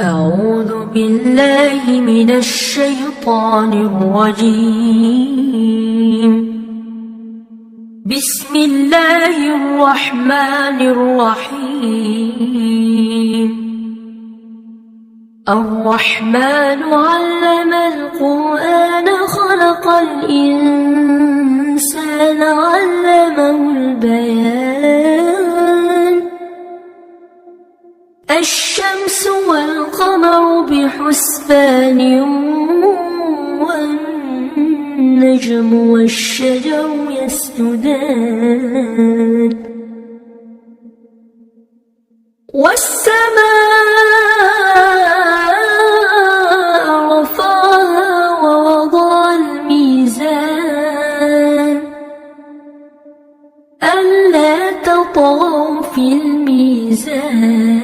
أعوذ بالله من الشيطان الرجيم. بسم الله الرحمن الرحيم. الرحمن علم القرآن خلق الإنسان علمه البيان. الشمس والقمر بحسبان والنجم والشجر يسجدان والسماء رفعها ووضع الميزان ألا تطغوا في الميزان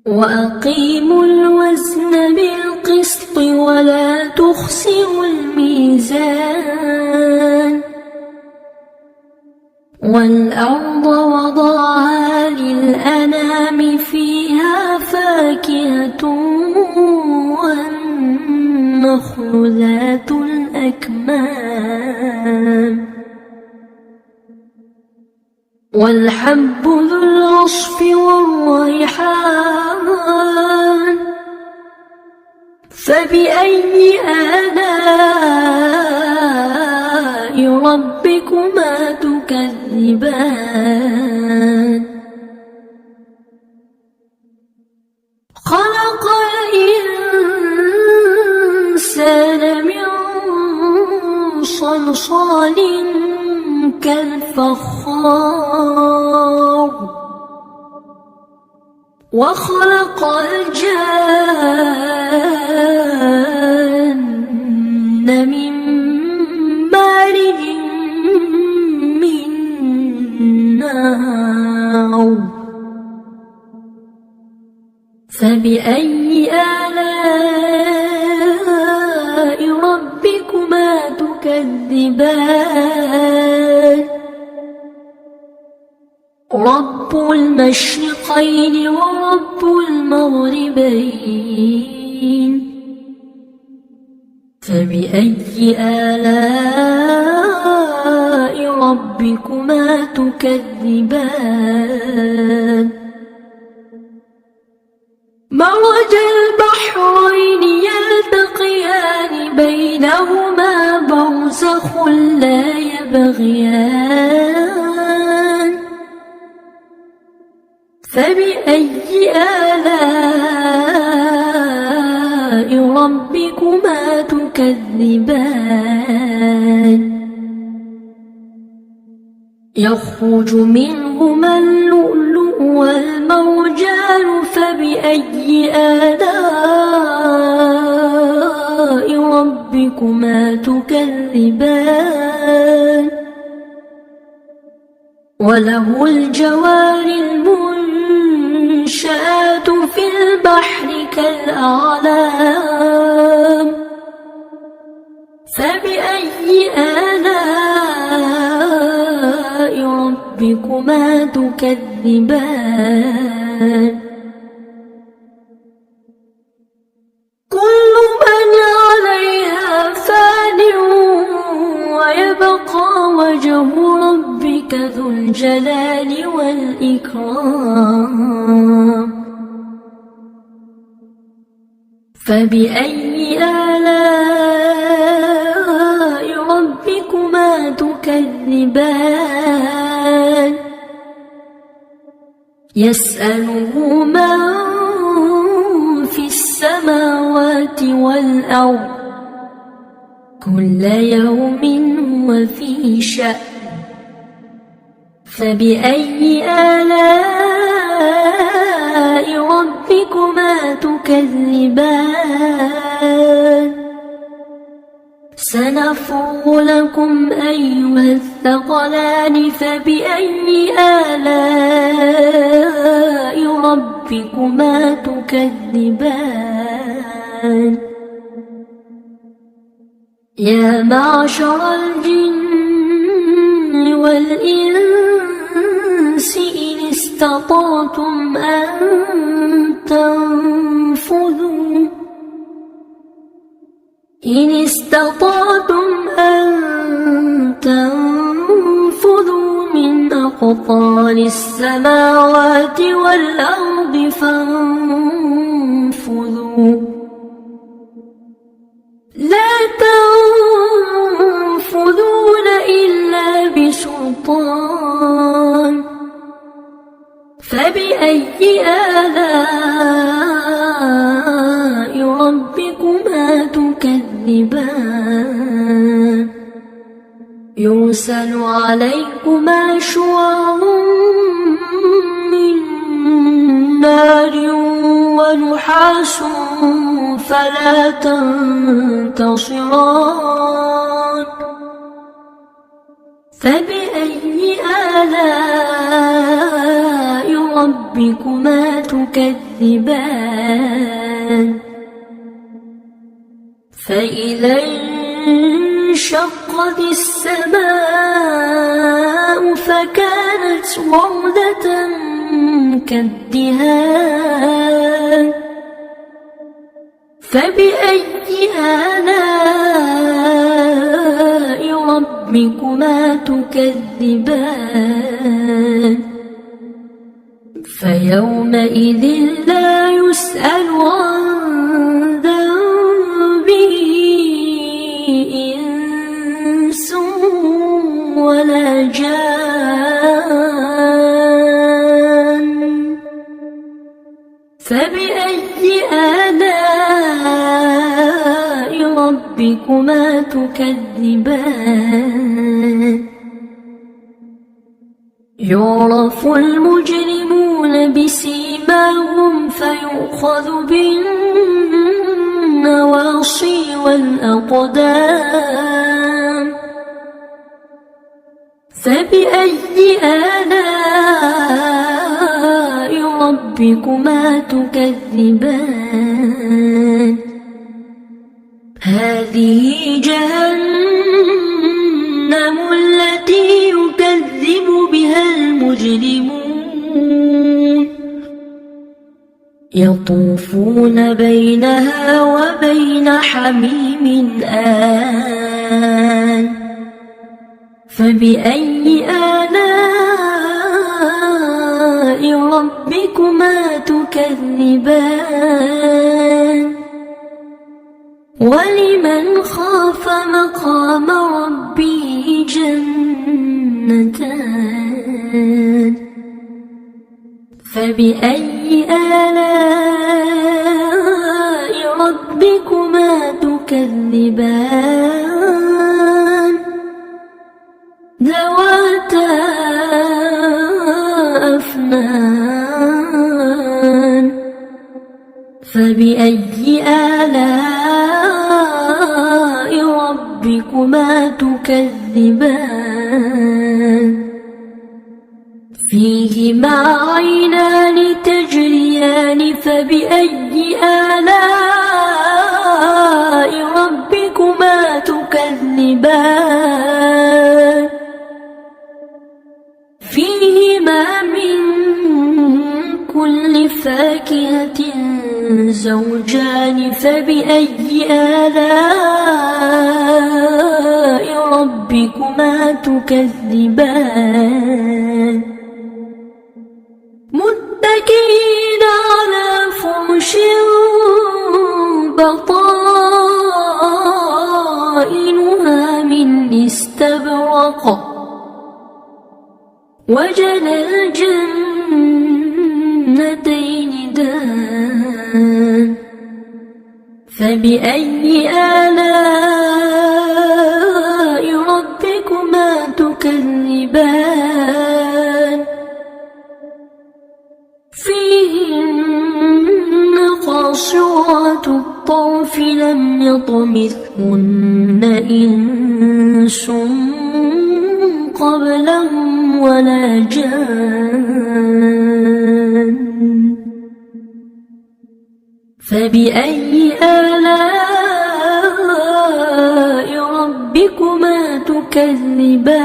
وأقيموا الوزن بالقسط ولا تخسروا الميزان والأرض وضعها للأنام فيها فاكهة والنخل ذات الأكمام والحب ذو العصف والريحان فبأي آلاء ربكما تكذبان خلق الإنسان من صلصال كالفخار وخلق الجان من مارج من نار فبأي آلاء ربكما تكذبان رب المشرقين ورب المغربين فبأي آلاء ربكما تكذبان مرج البحرين يلتقيان بينهما برزخ لا يبغيان فبأي آلاء ربكما تكذبان يخرج منهما اللؤلؤ والمرجان فبأي آلاء ربكما تكذبان وله الجوار المنشآت في البحر كالأعلام فبأي آلاء ربكما تكذبان كل من عليها فان ويبقى وجه ربك ذو الجلال والإكرام فبأي آلاء ربكما تكذبان يسأله من في السماوات والأرض كل يوم هو في شأن فبأي آلاء ربكما تكذبان سنفرغ لكم أيها الثقلان فبأي آلاء ربكما تكذبان يا معشر الجن والإنس إن استطعتم أن تنفذوا إن استطعتم أن تنفذوا من أقطار السماوات والأرض فانفذوا لا تنفذون إلا بسلطان فبأي آلاء ربكما تكذبان يرسل عليكما شواظ من نار ونحاس فلا تنتصران فبأي آلاء ربكما تكذبان فإذا انشقت السماء فكانت وردة كالدهان فبأي آلاء ربكما تكذبان فيومئذ لا يسأل عن ذنبه إنس ولا جان فبأي آلاء ربكما تكذبان يعرف المجرمون بسيماهم فيؤخذ بالنواصي والأقدام فبأي آلاء ربكما تكذبان هذه جهنم التي يكذب بها المجرمون يطوفون بينها وبين حميم آن فبأي آلاء ربكما تكذبان ولمن خاف مقام ربه جنتان فبأي آلاء ربكما تكذبان ذواتا أفنان فبأي آلاء ربكما تكذبان فيهما عينان تجريان فبأي آلاء ربكما تكذبان فيهما من كل فاكهة زوجان فبأي آلاء ربكما تكذبان متكئين على فرش بطائنها من استبرق وجنى الجنتين دان فبأي آلاء ربكما تكذبان فيهن قاصرات الطرف لم يطمثهن إنس قبلهم ولا جان فبأي آلاء ربكما تكذبان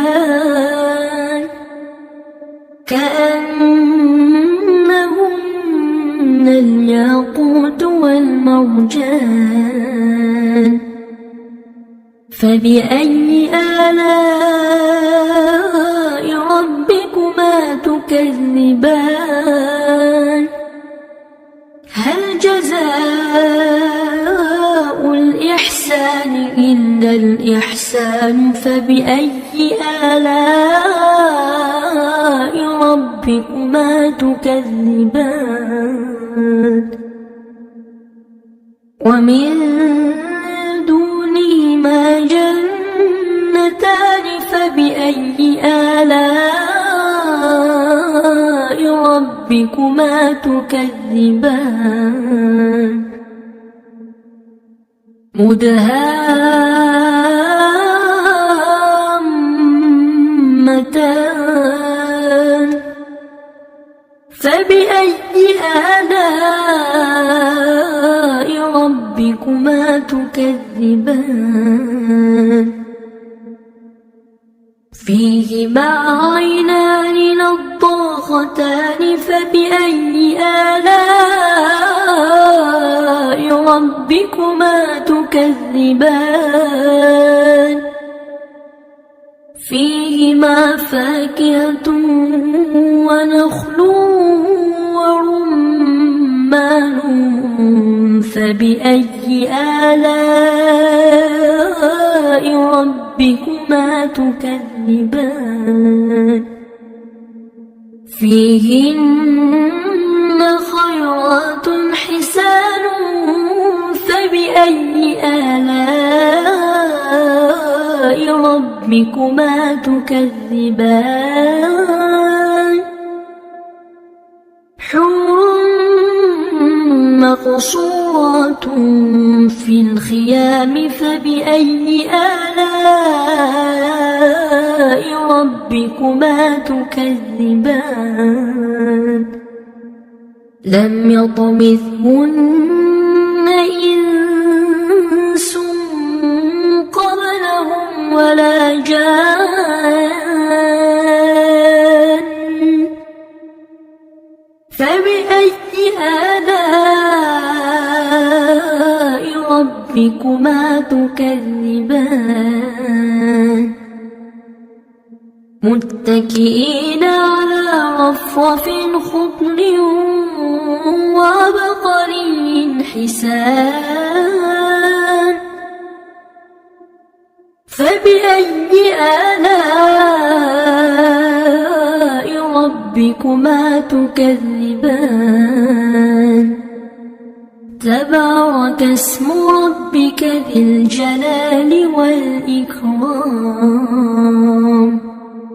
كأن الياقوت والمرجان فبأي آلاء ربكما تكذبان هل جزاء الإحسان إلا الإحسان فبأي آلاء ربكما تكذبان ومن دونهما جنتان فبأي آلاء ربكما تكذبان مدهامتان فبأي آلاء ربكما تكذبان فيهما عينان نضاختان فبأي آلاء ربكما تكذبان فيهما فاكهة ونخل ورمان فبأي آلاء ربكما تكذبان فيهن خيرات حسان فبأي آلاء ربكما تكذبان حور مقصورات في الخيام فبأي آلاء ربكما تكذبان لم يطمثهن إنس قبلهم ولا جان فبأي آلاء ربكما تكذبان متكئين على رفرف خضر وعبقري حسان فبأي آلاء ربكما تكذبان تبارك اسم ربك ذي الجلال والإكرام